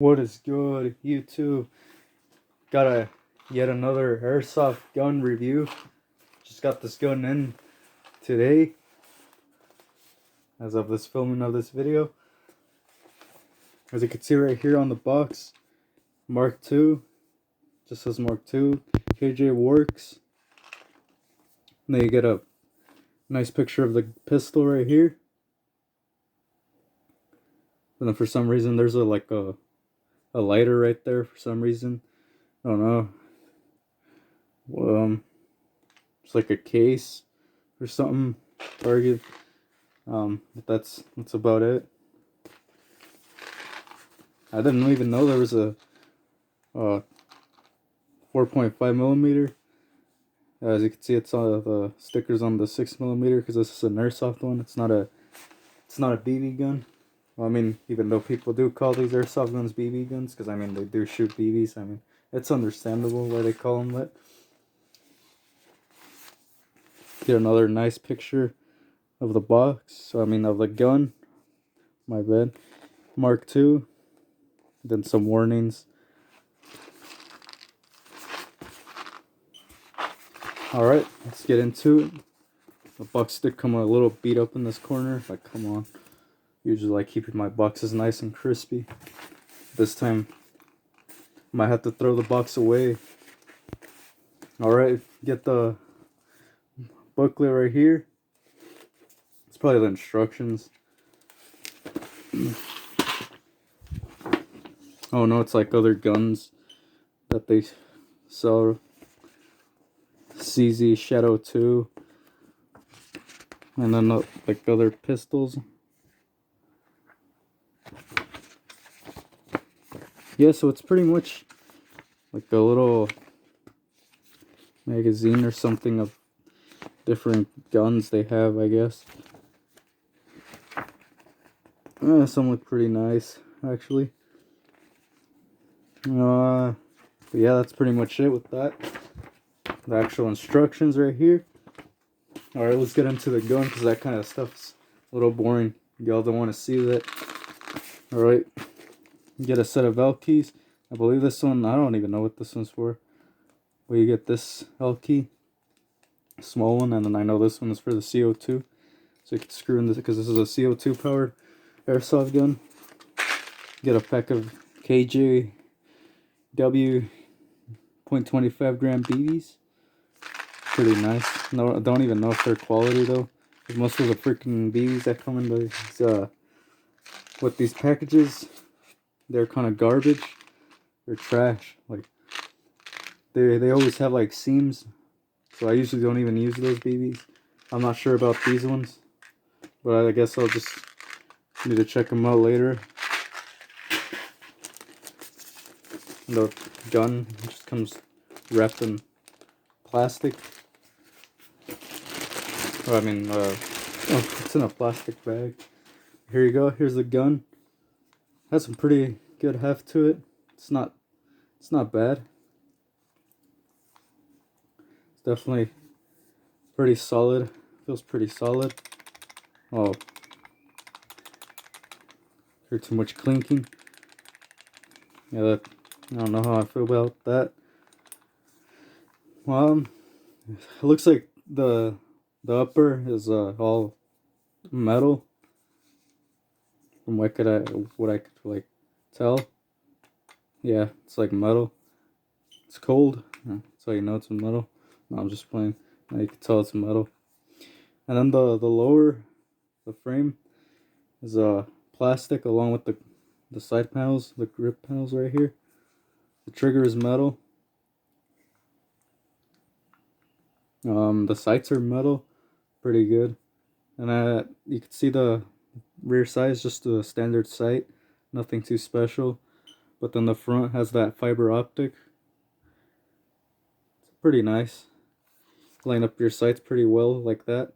What is good, YouTube? Got yet another airsoft gun review. Just got this gun in today, as of this filming of this video. As you can see right here on the box, Mark II. Just says Mark II. KJ Works. And then you get a nice picture of the pistol right here. And then for some reason there's a lighter right there for some reason. I don't know. It's like a case or something. Target. But that's about it. I didn't even know there was a 4.5 millimeter. As you can see, it's on the stickers on the 6 millimeter because this is an airsoft one. It's not a BB gun. Well, I mean, even though people do call these airsoft guns BB guns, because I mean they do shoot BBs. I mean, it's understandable why they call them that. Get another nice picture of the box. So I mean of the gun. My bad. Mark II. Then some warnings. Alright, let's get into it. The box did come a little beat up in this corner. Like, come on. Usually I keep my boxes nice and crispy. This time, might have to throw the box away. Alright, get the booklet right here. It's probably the instructions. Oh no, it's like other guns that they sell. CZ Shadow 2. And then like other pistols. Yeah, so it's pretty much like a little magazine or something of different guns they have, I guess. Some look pretty nice, actually. But yeah, that's pretty much it with that. The actual instructions right here. Alright, let's get into the gun because that kind of stuff's a little boring. Y'all don't want to see that. Alright. Get a set of L keys. I believe this one, I don't even know what this one's for. But you get this L key. Small one, and then I know this one is for the CO2. So you can screw in this because this is a CO2 powered airsoft gun. Get a pack of KJ W 0.25 gram BBs. Pretty nice. No, I don't even know if they're quality though. Because most of the freaking BBs that come in these, with these packages, they're kind of garbage. They're trash. Like they always have like seams. So I usually don't even use those BBs. I'm not sure about these ones, but I guess I'll just need to check them out later. And the gun just comes wrapped in plastic. I mean, it's in a plastic bag. Here you go. Here's the gun. Has some pretty good heft to it. It's not bad. It's definitely pretty solid. Feels pretty solid. Oh, hear too much clinking. Yeah, I don't know how I feel about that. Well, it looks like the upper is all metal. From what I could like tell. Yeah, it's like metal. It's cold. So you know it's metal. No, I'm just playing. Now you can tell it's metal. And then the lower, the frame is plastic along with the side panels, the grip panels right here. The trigger is metal. The sights are metal, pretty good. And you can see the rear side is just a standard sight, nothing too special. But then the front has that fiber optic. It's pretty nice. Line up your sights pretty well like that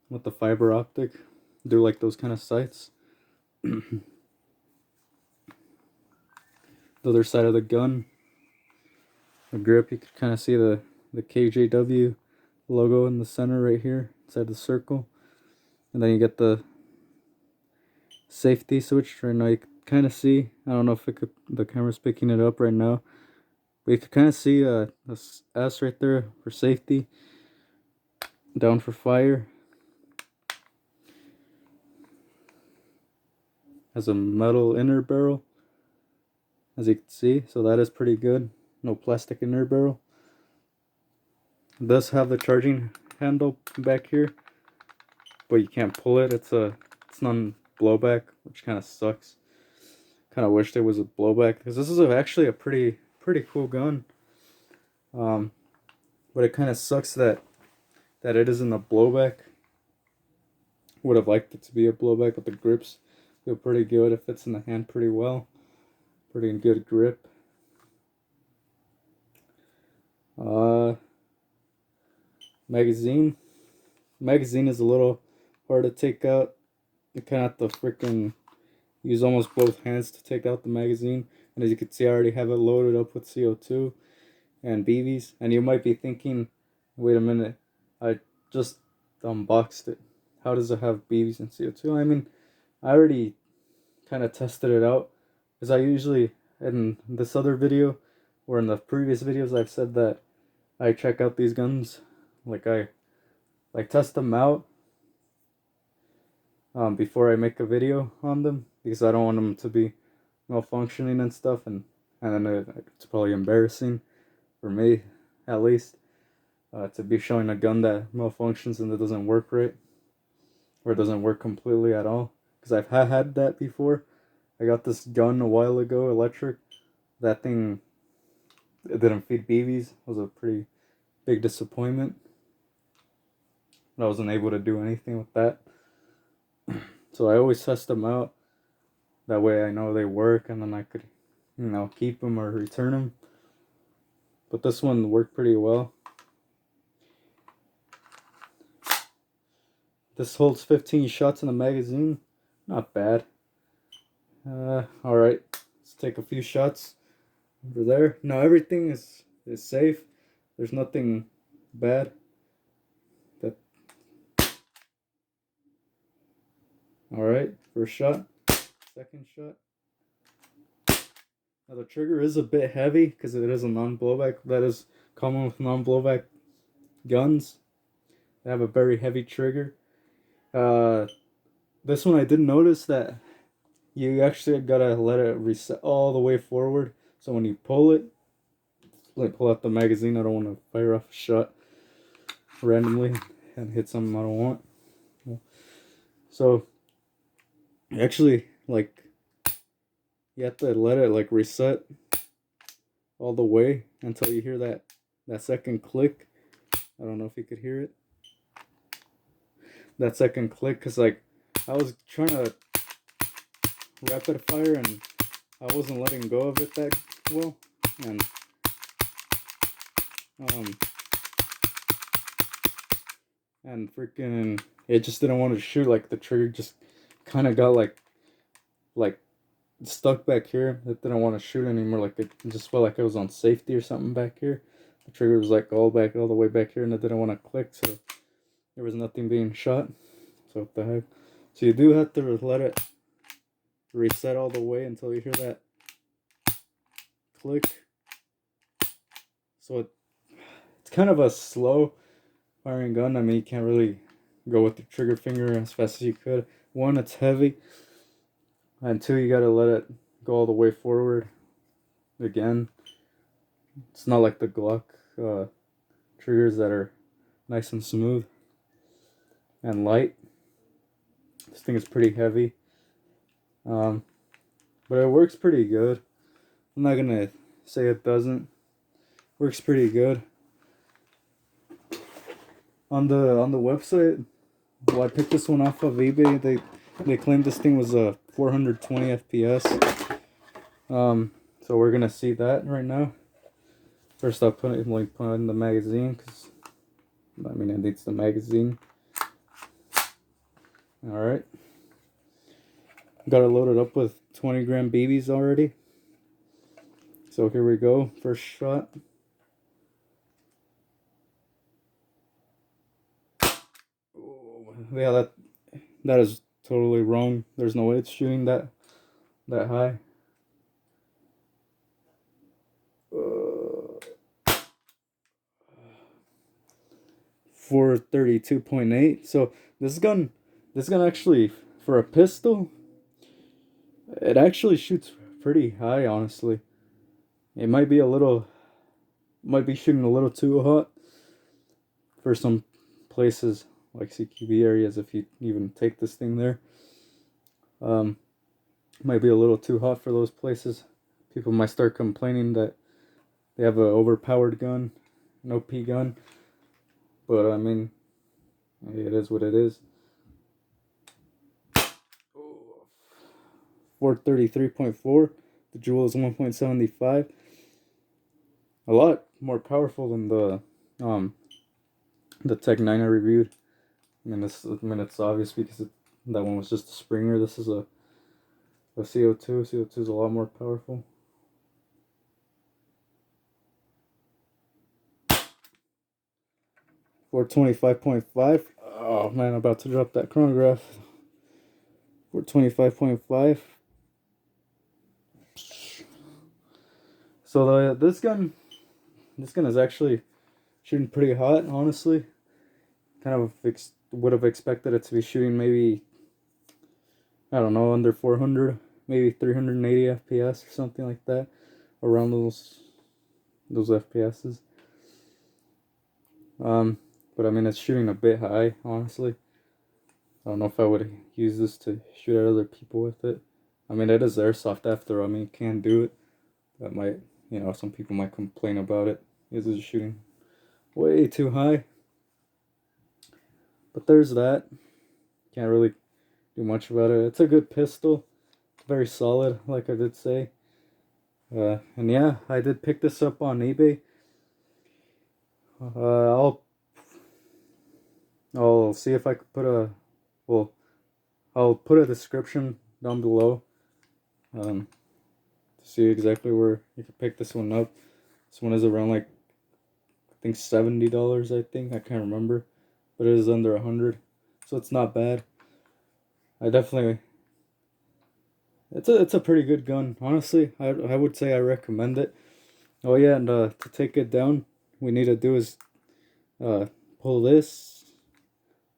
with the fiber optic. Do like those kind of sights. The other side of the gun, the grip, you can kind of see the KJW logo in the center right here inside the circle. And then you get the safety switch. Right now you can kind of see, I don't know if the camera's picking it up right now, but you could kind of see this S right there for safety, down for fire. Has a metal inner barrel, as you can see, so that is pretty good. No plastic inner barrel. It does have the charging handle back here, but you can't pull it. It's non-blowback, which kind of sucks. Kind of wish there was a blowback, because this is actually a pretty cool gun. But it kind of sucks that it isn't a blowback. Would have liked it to be a blowback, but the grips feel pretty good. It fits in the hand pretty well. Pretty good grip. Magazine. Magazine is a little hard to take out. You kind of have to freaking use almost both hands to take out the magazine. And as you can see, I already have it loaded up with CO2 and BBs. And you might be thinking, wait a minute, I just unboxed it. How does it have BBs and CO2? I mean, I already kind of tested it out, because I usually, in this other video or in the previous videos, I've said that I check out these guns, I test them out before I make a video on them, because I don't want them to be malfunctioning and stuff, and then it's probably embarrassing for me, at least, to be showing a gun that malfunctions and it doesn't work right, or it doesn't work completely at all. Because I've had that before. I got this gun a while ago, electric. That thing, it didn't feed BBs. It was a pretty big disappointment. I wasn't able to do anything with that. So I always test them out. That way I know they work, and then I could, keep them or return them. But this one worked pretty well. This holds 15 shots in the magazine. Not bad. Alright. Let's take a few shots over there. Now everything is safe. There's nothing bad. Alright, first shot. Second shot. Now the trigger is a bit heavy because it is a non-blowback. That is common with non-blowback guns. They have a very heavy trigger. This one I did notice that you actually gotta let it reset all the way forward. So when you pull it, pull out the magazine, I don't want to fire off a shot randomly and hit something I don't want. So actually, you have to let it reset all the way until you hear that second click. I don't know if you could hear it. That second click, because I was trying to rapid fire and I wasn't letting go of it that well, and freaking it just didn't want to shoot. The trigger just kind of got like stuck back here. It didn't want to shoot anymore. It just felt like it was on safety or something back here. The trigger was all the way back here, and it didn't want to click, so there was nothing being shot. So what the heck? So you do have to let it reset all the way until you hear that click. So it's kind of a slow firing gun. I mean, you can't really go with the trigger finger as fast as you could. One, it's heavy, and two, you gotta let it go all the way forward. Again, it's not like the Glock triggers that are nice and smooth and light. This thing is pretty heavy, but it works pretty good. I'm not gonna say it doesn't. Works pretty good. On the website, well, I picked this one off of eBay. They claimed this thing was a 420 FPS. So we're gonna see that right now. First, I'll put in the magazine, because it needs the magazine. All right, got it loaded up with 20 gram BBs already. So here we go. First shot. Oh, yeah, that is totally wrong. There's no way it's shooting that that high. 432.8. So this gun actually, for a pistol, it actually shoots pretty high, honestly. It might be shooting a little too hot for some places like CQB areas, if you even take this thing there. Might be a little too hot for those places. People might start complaining that they have an overpowered gun, an OP gun. But I mean, it is what it is. 433.4. The Jewel is 1.75. A lot more powerful than the Tech 9 I reviewed. I mean, it's obvious because that one was just a Springer. This is a CO2. CO2 is a lot more powerful. .5. Oh man, I'm about to drop that chronograph. 425.5. So this gun is actually shooting pretty hot, honestly. Kind of would have expected it to be shooting maybe, I don't know, under 400, maybe 380 FPS or something like that, around those FPSs. But I mean, it's shooting a bit high, honestly. I don't know if I would use this to shoot at other people with it. I mean, it is airsoft after all. I mean, you can do it. That might, some people might complain about it. Is it shooting way too high? But there's that. Can't really do much about it. It's a good pistol. Very solid, like I did say. And yeah, I did pick this up on eBay. I'll see if I could I'll put a description down below to see exactly where you can pick this one up. This one is around like, I think $70, I can't remember, but it is under 100, so it's not bad. It's a pretty good gun, honestly. I would say I recommend it. Oh yeah, and to take it down, we need to do is pull this.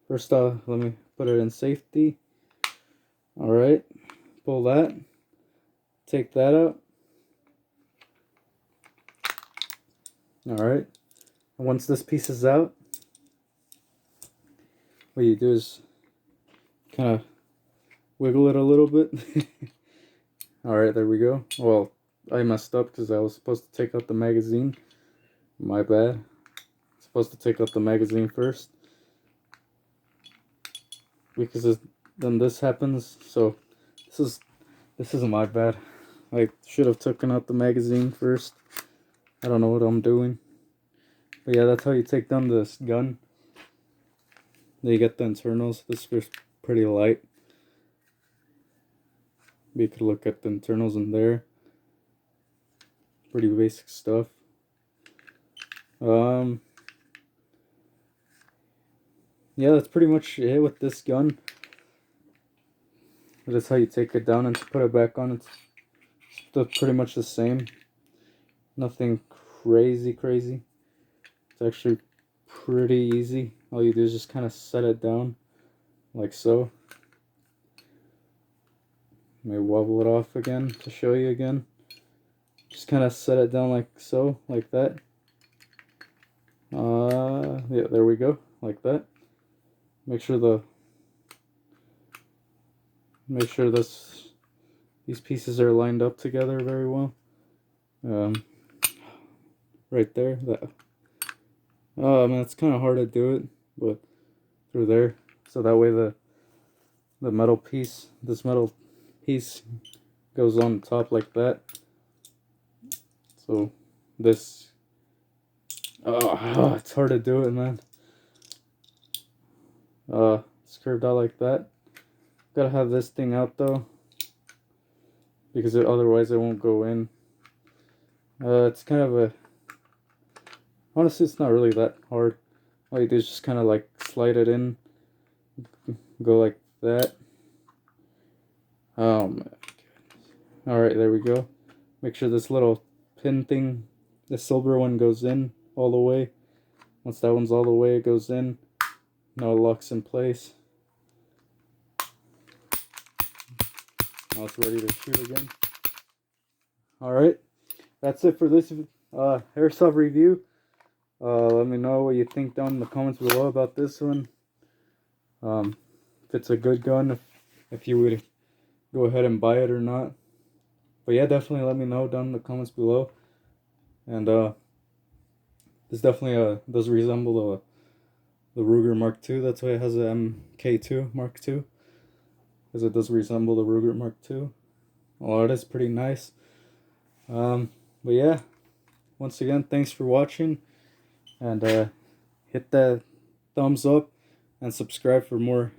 First off, let me put it in safety. Alright, pull that. Take that out. Alright, and once this piece is out, what you do is kind of wiggle it a little bit. Alright, there we go. Well, I messed up because I was supposed to take out the magazine. My bad. Supposed to take out the magazine first, because then this happens. So this is my bad. I should have taken out the magazine first. I don't know what I'm doing. But yeah, that's how you take down this gun. Then you get the internals. This is pretty light. You could look at the internals in there. Pretty basic stuff. Yeah, that's pretty much it with this gun. That's how you take it down, and to put it back on, it's still pretty much the same. Nothing crazy. It's actually pretty easy. All you do is just kind of set it down like so. May wobble it off again to show you again. Just kind of set it down like so, like that. Yeah, there we go, like that. Make sure these pieces are lined up together very well. Right there. That. Oh man, it's kind of hard to do it, but through there, so that way the this metal piece goes on top like that. So this, it's hard to do it, man. It's curved out like that. Gotta have this thing out though, because otherwise it won't go in. It's kind of honestly, it's not really that hard. All you do is just kind of like slide it in, go like that. Oh my goodness. Alright, there we go. Make sure this little pin thing, the silver one, goes in all the way. Once that one's all the way, it goes in. Now it locks in place. Now it's ready to shoot again. Alright, that's it for this airsoft review. Let me know what you think down in the comments below about this one. If it's a good gun, if you would go ahead and buy it or not. But yeah, definitely let me know down in the comments below. And this definitely does resemble the Ruger Mark II. That's why it has a MK2 Mark II, because it does resemble the Ruger Mark II. Oh, it is pretty nice. But yeah, once again, thanks for watching, and hit that thumbs up and subscribe for more